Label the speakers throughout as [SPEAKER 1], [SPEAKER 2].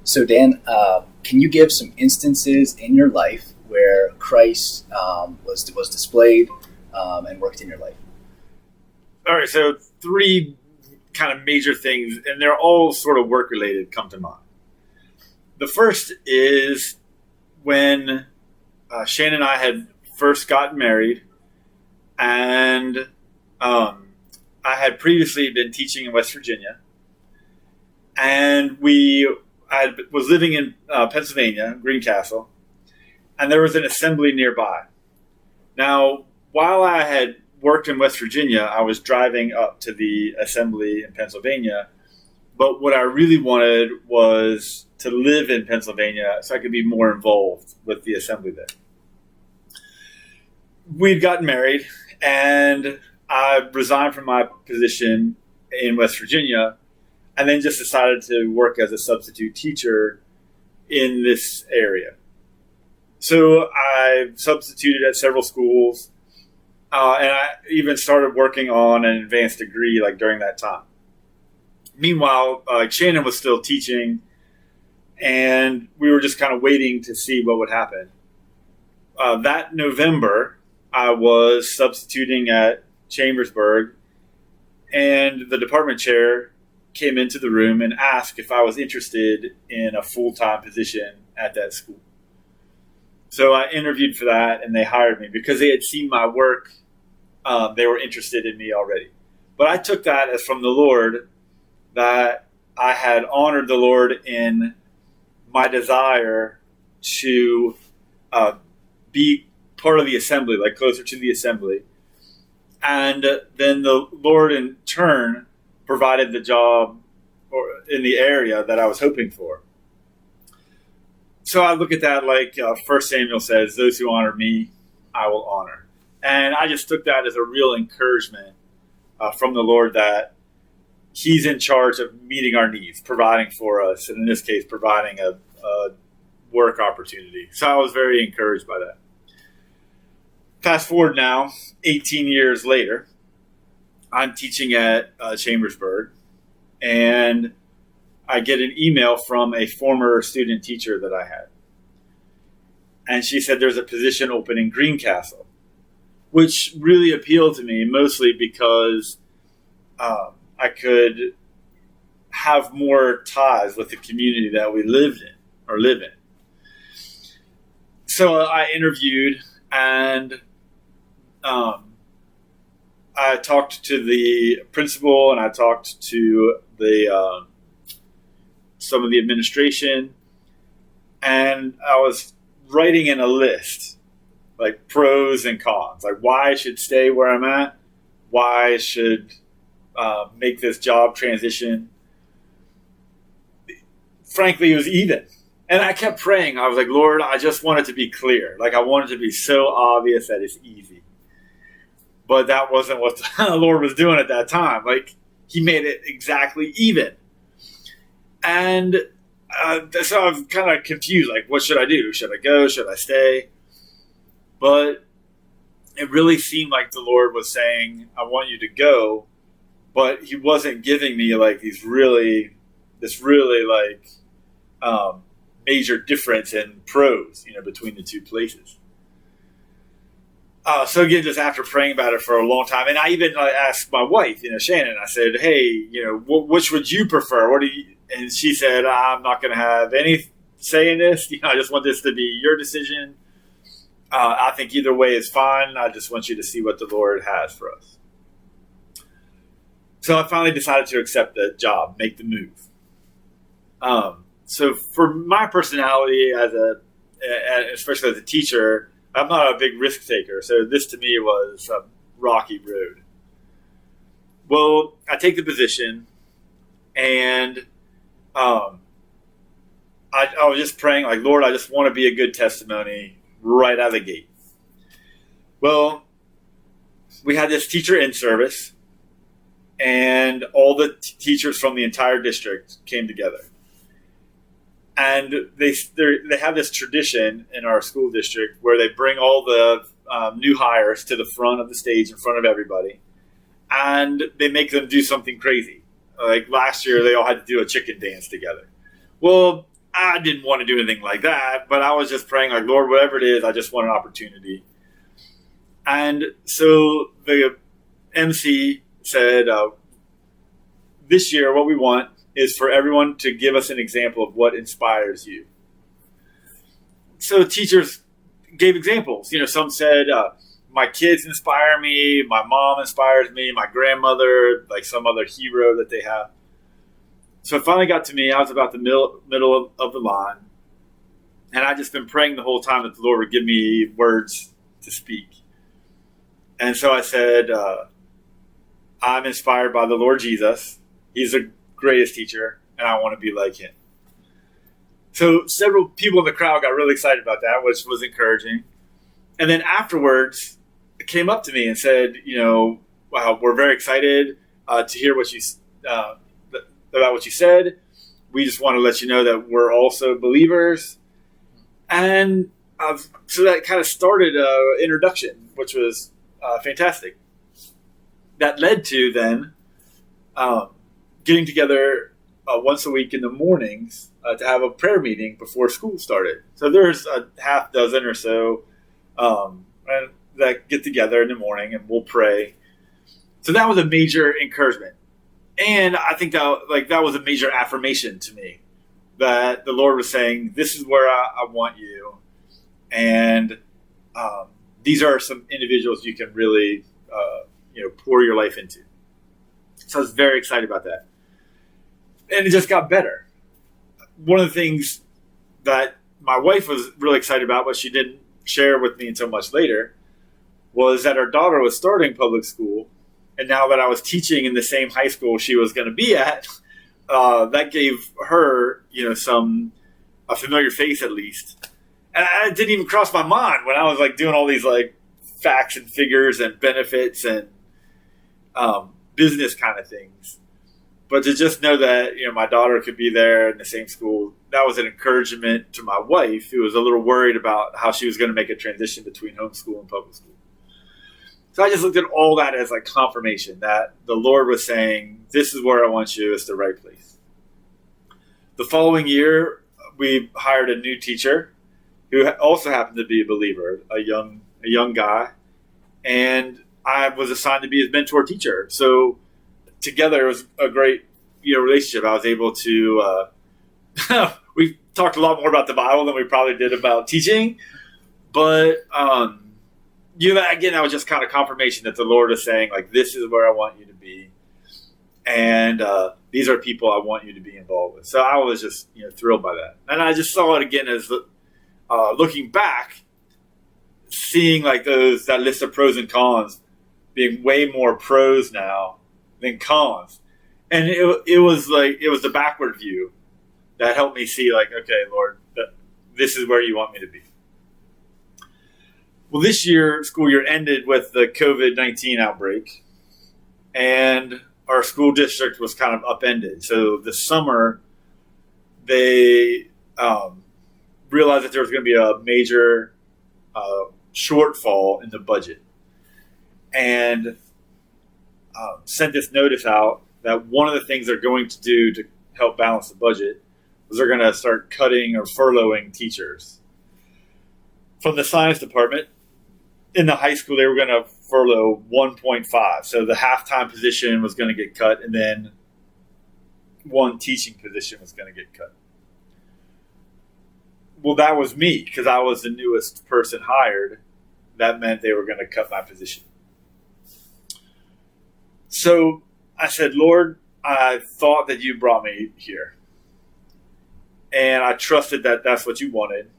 [SPEAKER 1] So Dan, can you give some instances in your life where Christ was displayed and worked in your life?
[SPEAKER 2] All right, so three kind of major things, and they're all sort of work related, come to mind. The first is when Shane and I had first gotten married, and I had previously been teaching in West Virginia, and I was living in Pennsylvania, Greencastle, and there was an assembly nearby. Now, while I had worked in West Virginia, I was driving up to the assembly in Pennsylvania, but what I really wanted was to live in Pennsylvania so I could be more involved with the assembly there. We'd gotten married, and I resigned from my position in West Virginia, and then just decided to work as a substitute teacher in this area. So I substituted at several schools, and I even started working on an advanced degree like during that time. Meanwhile, Shannon was still teaching, and we were just kind of waiting to see what would happen. That November, I was substituting at Chambersburg, and the department chair came into the room and asked if I was interested in a full-time position at that school. So I interviewed for that, and they hired me because they had seen my work. They were interested in me already. But I took that as from the Lord, that I had honored the Lord in my desire to be part of the assembly, like closer to the assembly. And then the Lord in turn provided the job or in the area that I was hoping for. So I look at that like 1 Samuel says, those who honor me, I will honor. And I just took that as a real encouragement from the Lord that he's in charge of meeting our needs, providing for us, and in this case, providing a work opportunity. So I was very encouraged by that. Fast forward now, 18 years later, I'm teaching at Chambersburg, and I get an email from a former student teacher that I had. And she said there's a position open in Greencastle, which really appealed to me, mostly because I could have more ties with the community that we live in. So I interviewed, and I talked to the principal, and I talked to the some of the administration, and I was writing in a list, like pros and cons, like why I should stay where I'm at, why I should make this job transition. Frankly, it was even. And I kept praying. I was like, Lord, I just want it to be clear. Like, I want it to be so obvious that it's easy. But that wasn't what the Lord was doing at that time. Like, he made it exactly even. And so I'm kind of confused. Like, what should I do? Should I go? Should I stay? But it really seemed like the Lord was saying, I want you to go. But he wasn't giving me like this really major difference in pros, between the two places. So again, just after praying about it for a long time, and I even asked my wife, Shannon, I said, hey, which would you prefer? And she said, I'm not going to have any say in this. I just want this to be your decision. I think either way is fine. I just want you to see what the Lord has for us. So I finally decided to accept the job, make the move. So for my personality especially as a teacher, I'm not a big risk taker. So this to me was a rocky road. Well, I take the position, and I was just praying like, Lord, I just want to be a good testimony right out of the gate. Well, we had this teacher in service, and all the teachers from the entire district came together. And they have this tradition in our school district where they bring all the new hires to the front of the stage in front of everybody, and they make them do something crazy. Like last year, they all had to do a chicken dance together. Well, I didn't want to do anything like that, but I was just praying like, Lord, whatever it is, I just want an opportunity. And so the MC said, this year, what we want is for everyone to give us an example of what inspires you. So teachers gave examples. Some said, my kids inspire me, my mom inspires me, my grandmother, like some other hero that they have. So it finally got to me. I was about the middle of the line. And I'd just been praying the whole time that the Lord would give me words to speak. And so I said, I'm inspired by the Lord Jesus. He's the greatest teacher, and I want to be like him. So several people in the crowd got really excited about that, which was encouraging. And then afterwards, it came up to me and said, wow, we're very excited to hear what you about what you said. We just want to let you know that we're also believers. And so that kind of started an introduction, which was fantastic. That led to then getting together once a week in the mornings to have a prayer meeting before school started. So there's a half dozen or so that get together in the morning and we'll pray. So that was a major encouragement. And I think that was a major affirmation to me that the Lord was saying, this is where I want you. And these are some individuals you can really pour your life into. So I was very excited about that. And it just got better. One of the things that my wife was really excited about, but she didn't share with me until much later, was that her daughter was starting public school. And now that I was teaching in the same high school she was going to be at, that gave her, a familiar face at least. And it didn't even cross my mind when I was like doing all these like facts and figures and benefits and business kind of things. But to just know that, my daughter could be there in the same school, that was an encouragement to my wife, who was a little worried about how she was going to make a transition between homeschool and public school. So I just looked at all that as like confirmation that the Lord was saying, this is where I want you. It's the right place. The following year, we hired a new teacher who also happened to be a believer, a young guy. And I was assigned to be his mentor teacher. So together, it was a great relationship. I was able to, we talked a lot more about the Bible than we probably did about teaching. But, again, that was just kind of confirmation that the Lord is saying, like, this is where I want you to be. And these are people I want you to be involved with. So I was just thrilled by that. And I just saw it again as looking back, seeing like that list of pros and cons being way more pros now than cons. And it was the backward view that helped me see like, okay, Lord, this is where you want me to be. Well, this school year ended with the COVID-19 outbreak, and our school district was kind of upended. So this summer, they realized that there was going to be a major shortfall in the budget, and sent this notice out that one of the things they're going to do to help balance the budget was they're going to start cutting or furloughing teachers. From the science department, in the high school, they were going to furlough 1.5. So the half-time position was going to get cut, and then one teaching position was going to get cut. Well, that was me, because I was the newest person hired. That meant they were going to cut my position. So I said, Lord, I thought that you brought me here. And I trusted that that's what you wanted.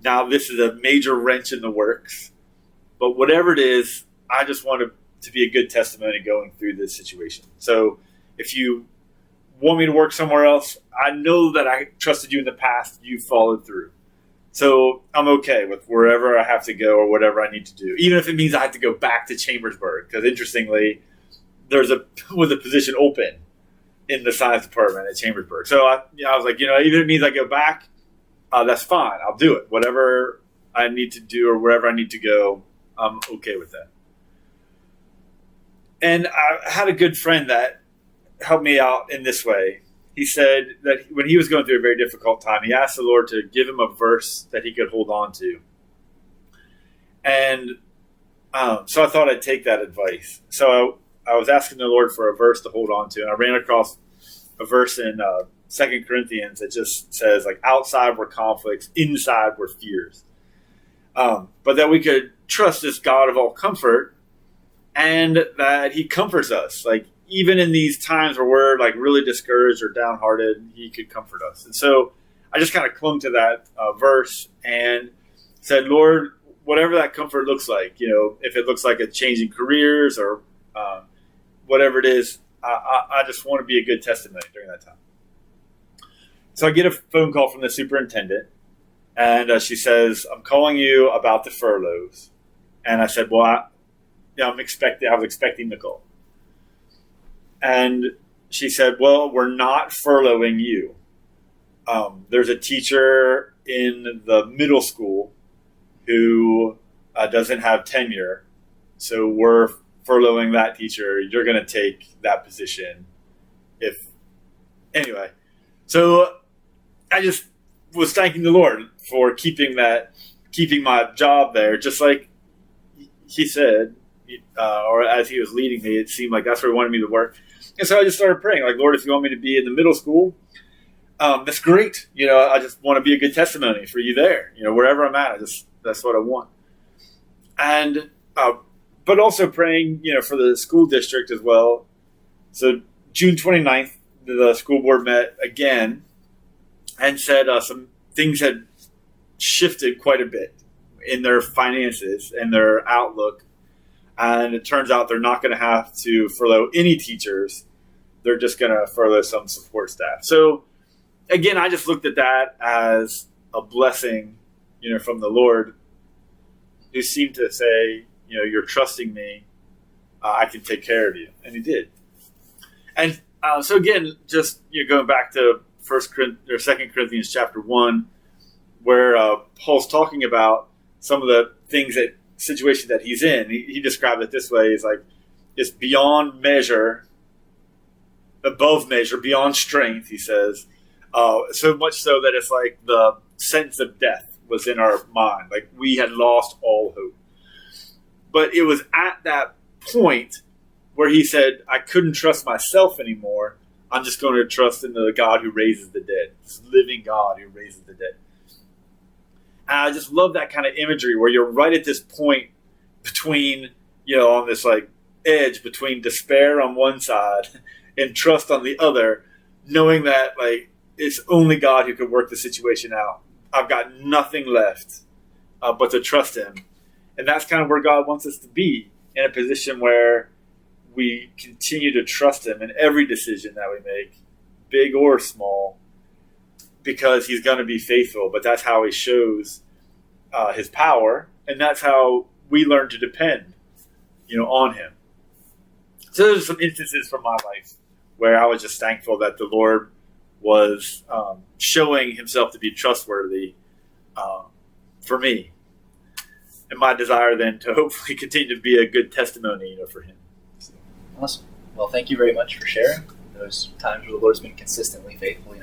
[SPEAKER 2] Now this is a major wrench in the works. But whatever it is, I just want to be a good testimony going through this situation. So if you want me to work somewhere else, I know that I trusted you in the past. You followed through. So I'm okay with wherever I have to go or whatever I need to do, even if it means I have to go back to Chambersburg. Because interestingly, was a position open in the science department at Chambersburg. So I was like, even if it means I go back, that's fine. I'll do it. Whatever I need to do or wherever I need to go, I'm okay with that. And I had a good friend that helped me out in this way. he said that when he was going through a very difficult time, he asked the Lord to give him a verse that he could hold on to. And so I thought I'd take that advice. So I was asking the Lord for a verse to hold on to, and I ran across a verse in 2 Corinthians that just says, like, outside were conflicts, inside were fears. But that we could trust this God of all comfort, and that he comforts us. Like, even in these times where we're like really discouraged or downhearted, he could comfort us. And so I just kind of clung to that verse and said, Lord, whatever that comfort looks like, if it looks like a change in careers or whatever it is, I just want to be a good testimony during that time. So I get a phone call from the superintendent, and she says, I'm calling you about the furloughs. And I said, well, I was expecting the call. And she said, well, we're not furloughing you. There's a teacher in the middle school who doesn't have tenure. So we're furloughing that teacher. You're going to take that position. Anyway, so I just was thanking the Lord for keeping my job there, just like he said, or as he was leading me, it seemed like that's where he wanted me to work. And so I just started praying, like, Lord, if you want me to be in the middle school, that's great. I just want to be a good testimony for you there. Wherever I'm at, that's what I want. And but also praying, for the school district as well. So June 29th, the school board met again and said some things had shifted quite a bit in their finances and their outlook. And it turns out they're not going to have to furlough any teachers. They're just going to furlough some support staff. So, again, I just looked at that as a blessing, from the Lord, who seemed to say, you're trusting me. I can take care of you. And he did. And so, again, just going back to 2 Corinthians chapter 1, where Paul's talking about some of the things situation that he's in. He described it this way: it's like it's beyond measure, above measure, beyond strength. He says, so much so that it's like the sense of death was in our mind, like we had lost all hope. But it was at that point where he said, I couldn't trust myself anymore. I'm just going to trust in the God who raises the dead, this living God who raises the dead. And I just love that kind of imagery where you're right at this point between, on this like edge between despair on one side and trust on the other, knowing that like it's only God who could work the situation out. I've got nothing left but to trust him. And that's kind of where God wants us to be, in a position where we continue to trust him in every decision that we make, big or small, because he's going to be faithful. But that's how he shows his power, and that's how we learn to depend, on him. So there's some instances from my life where I was just thankful that the Lord was showing himself to be trustworthy for me. And my desire then to hopefully continue to be a good testimony, for him.
[SPEAKER 1] Awesome. Well, thank you very much for sharing those times where the Lord's been consistently faithful.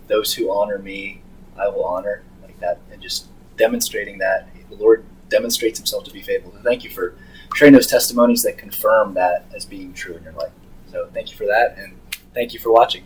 [SPEAKER 1] Those who honor me, I will honor, like that, and just demonstrating that the Lord demonstrates himself to be faithful. So thank you for sharing those testimonies that confirm that as being true in your life. So thank you for that, and thank you for watching.